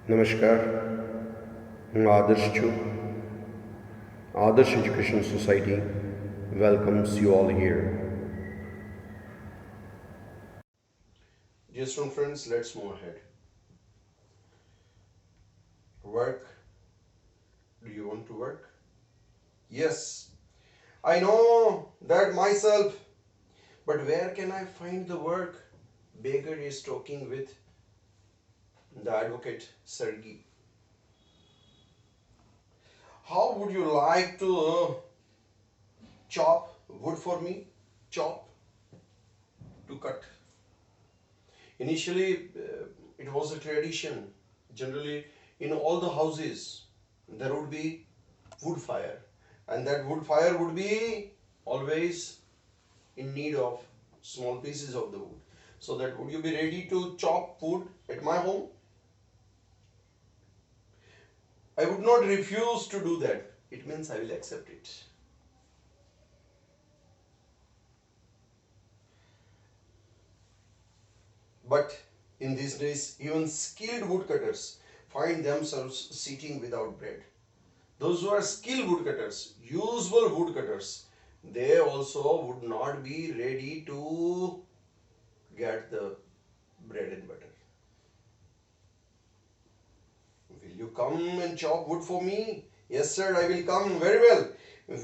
નમસ્કાર, હું આદર્શ છું. Adarsh Education Society welcomes you all here. Dear student friends, let's move ahead. Work. Do you want to work? Yes, I know that myself. But where can I find the work? Beggar is talking with the advocate Sergey. How would you like to chop wood for me? Chop to cut. Initially, it was a tradition. Generally, in all the houses, there would be wood fire, and that wood fire would be always in need of small pieces of the wood. So that would you be ready to chop wood at my home? I would not refuse to do that. It means I will accept it. But in these days, even skilled woodcutters find themselves sitting without bread. Those who are skilled woodcutters, useful woodcutters, they also would not be ready to get the bread and butter. Will you come and chop wood for me? Yes, sir, I will come. Very well.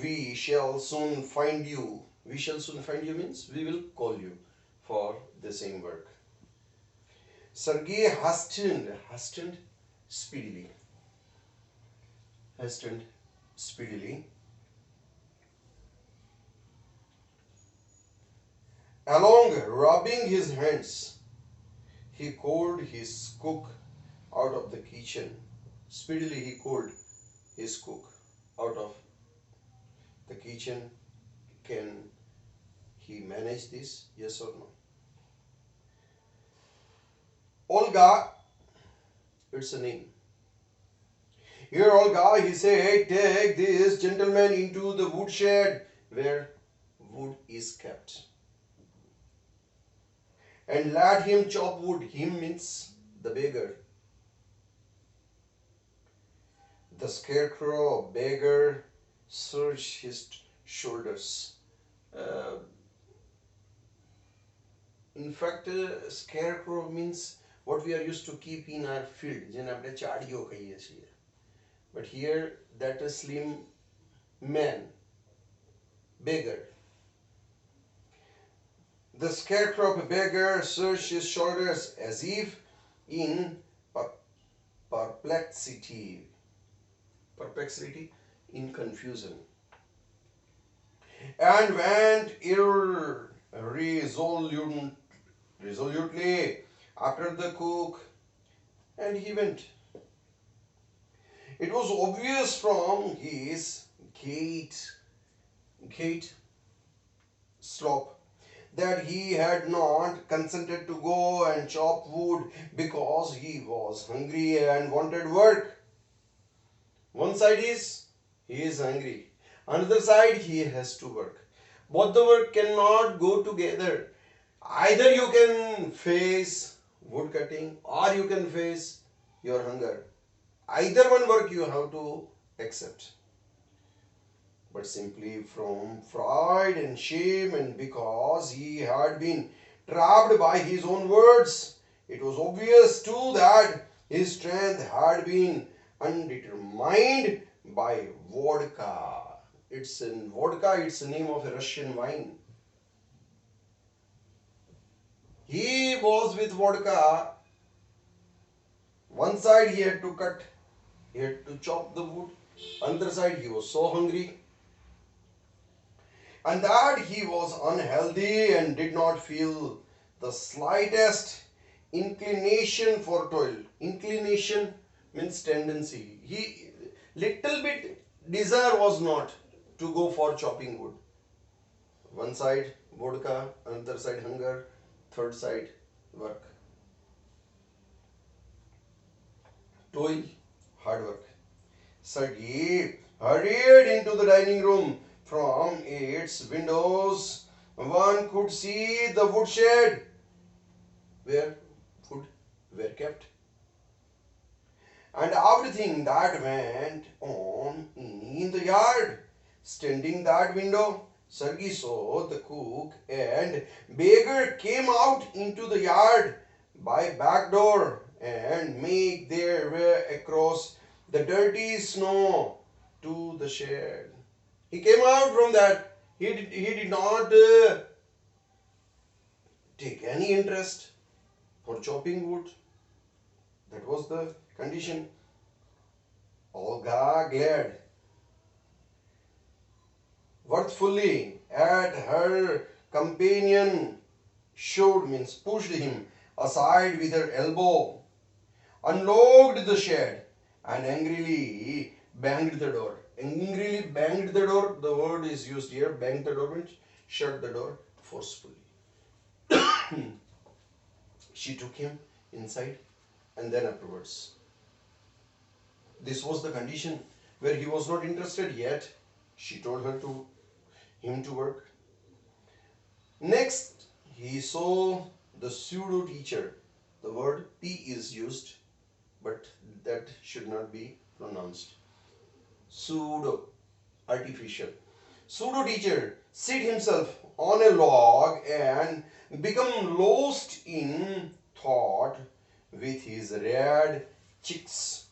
We shall soon find you. We shall soon find you means we will call you for the same work. Sergey hastened speedily. Hastened speedily. Along rubbing his hands, he called his cook out of the kitchen. Speedily he called his cook out of the kitchen. Can he manage this? Yes or no? Olga, it's a name. Here, Olga, he said, take this gentleman into the woodshed where wood is kept, and let him chop wood. Him means the beggar. The scarecrow beggar searched his shoulders. In fact, scarecrow means what we are used to keep in our field. But here, that is slim man, beggar. The scarecrow beggar searched his shoulders as if in perplexity. Perplexity, in confusion. And went resolutely after the cook, and he went. It was obvious from his gait slope that he had not consented to go and chop wood because he was hungry and wanted work. One side is he is hungry, another side he has to work. Both the work cannot go together. Either you can face wood cutting or you can face your hunger. Either one work you have to accept. But simply from pride and shame, and because he had been trapped by his own words, it was obvious too that his strength had been undetermined by vodka. It's the name of a Russian wine. He was with vodka. One side he had to cut, he had to chop the wood. Other side he was so hungry, and that he was unhealthy and did not feel the slightest inclination for toil. Inclination means tendency. He little bit desire was not to go for chopping wood. One side vodka, another side hunger, third side work. Toil, hard work. Sergey hurried into the dining room. From its windows, one could see the woodshed where food were kept. and everything that went on in the yard. Standing that window, Sergei saw the cook and baker came out into the yard by back door and make their way across the dirty snow to the shed. He came out from that. He did not take any interest for chopping wood. That was the condition. Olga glared worthfully at her companion, shoved means pushed him aside with her elbow, unlocked the shed, and angrily banged the door. Angrily banged the door. The word is used here. Banged the door means shut the door forcefully. She took him inside and then afterwards. This was the condition where he was not interested yet. She told him to work. Next, he saw the pseudo teacher. The word P is used, but that should not be pronounced. Pseudo, artificial. Pseudo teacher sit himself on a log and become lost in thought with his red cheeks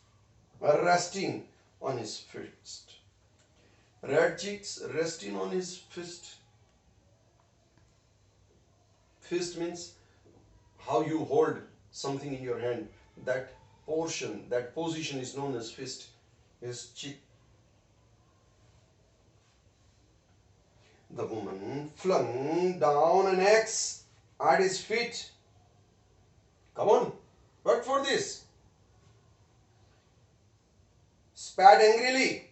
resting on his fist. Red cheeks resting on his fist. Fist means how you hold something in your hand. That portion, that position is known as fist. His cheek. The woman flung down an axe at his feet. Come on, work for this. Spat angrily,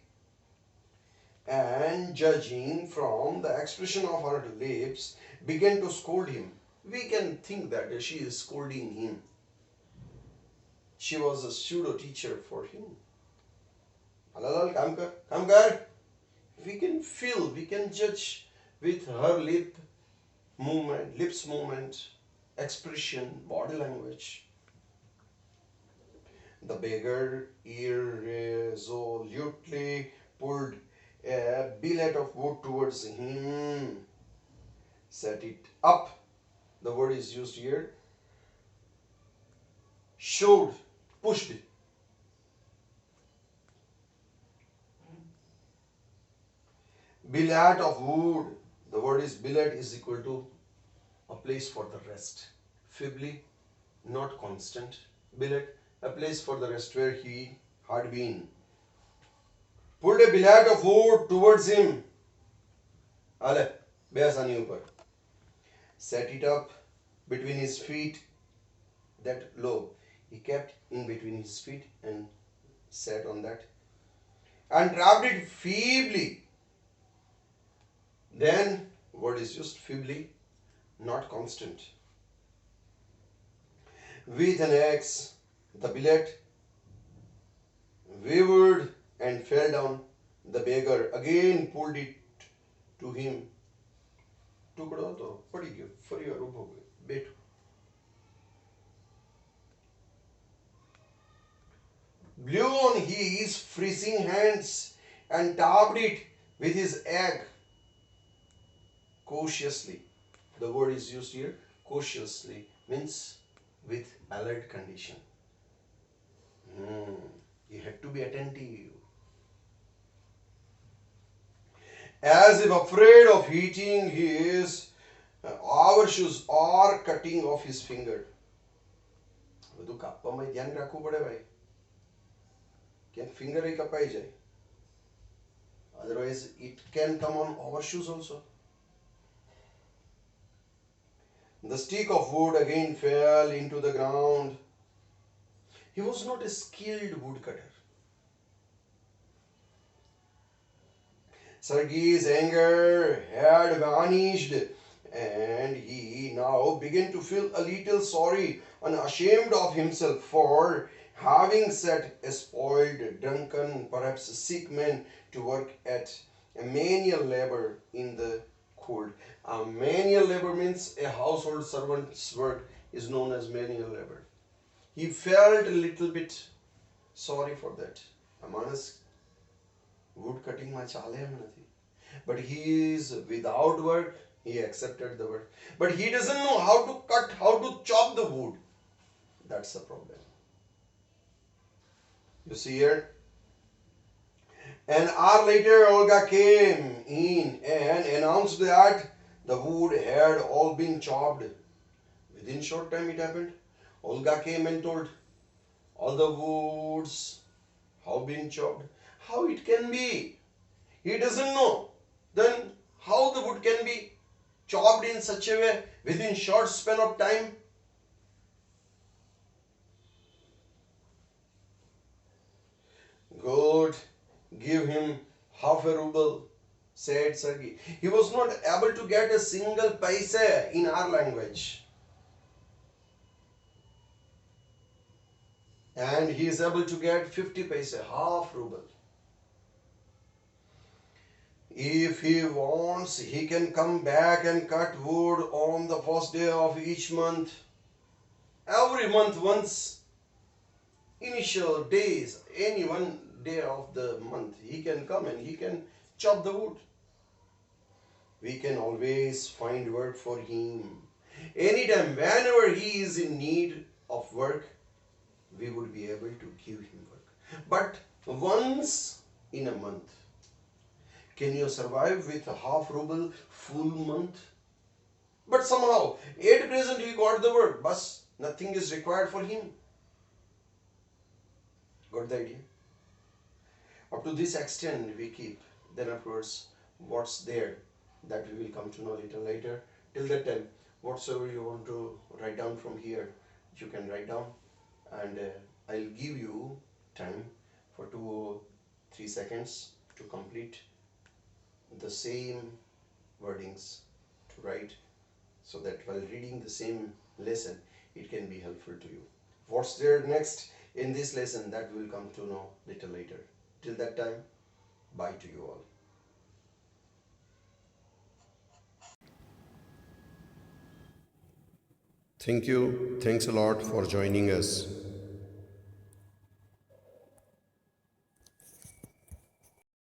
and judging from the expression of her lips, began to scold him. We can think that she is scolding him. She was a pseudo teacher for him. Alalal, kam kar. We can feel, we can judge with her lips movement, expression, body language. The beggar irresolutely pulled a billet of wood towards him, set it up. The word is used here. Showed, pushed. Billet of wood. The word is billet is equal to a place for the rest. Feebly, not constant. Billet, a place for the rest where he had been. Pulled a billet of wood towards him. Ale, beasani upar. Set it up between his feet. That low. He kept in between his feet and sat on that. And trapped it feebly. Then, word is used feebly, not constant. With an axe, the billet wavered and fell down. The beggar again pulled it to him. टुकड़ा तो पड़ी गया, फरी और उभ हो गए, बैठो. Blew on his freezing hands and tapped it with his egg. Cautiously. The word is used here. Cautiously means with alert condition. You have to be attentive. As if afraid of heating his overshoes or cutting off his finger. બધું કાપવામાં ધ્યાન રાખવું પડે ભાઈ. Can finger ही કપાઈ જાય. Otherwise it can come on overshoes also. The stick of wood again fell into the ground. He was not a skilled woodcutter. Sergei's anger had vanished and he now began to feel a little sorry and ashamed of himself for having set a spoiled, drunken, perhaps sick man to work at a menial labor in the cold. Menial labor means a household servant's work is known as menial labor. He felt a little bit Sorry for that. માણસ wood cutting માં ચાલે એમ નથી. But he is without work. He accepted the work. But he doesn't know how to cut, how to chop the wood. That's the problem. You see here? An hour later, Olga came in and announced that the wood had all been chopped. Within short time it happened. Olga came and told all the woods have been chopped. How it can be? He doesn't know. Then how the wood can be chopped in such a way within short span of time? Good. Give him half a ruble, said Sergey. He was not able to get a single paise in our language. And he is able to get 50 paise, half ruble. If he wants, he can come back and cut wood on the first day of each month. Every month, once, initial days, any one day of the month, he can come and he can chop the wood. We can always find work for him. Anytime, whenever he is in need of work, we would be able to give him work. But once in a month, can you survive with a half ruble full month? But somehow, at present he got the work, but nothing is required for him. Got the idea? Up to this extent we keep. Then of course, what's there, that we will come to know little later. Till that time, whatsoever you want to write down from here, you can write down, and I'll give you time for 2 or 3 seconds to complete the same wordings to write, so that while reading the same lesson, it can be helpful to you. What's there next in this lesson, that we will come to know little later. Till that time, bye to you all. Thank you. Thanks a lot for joining us.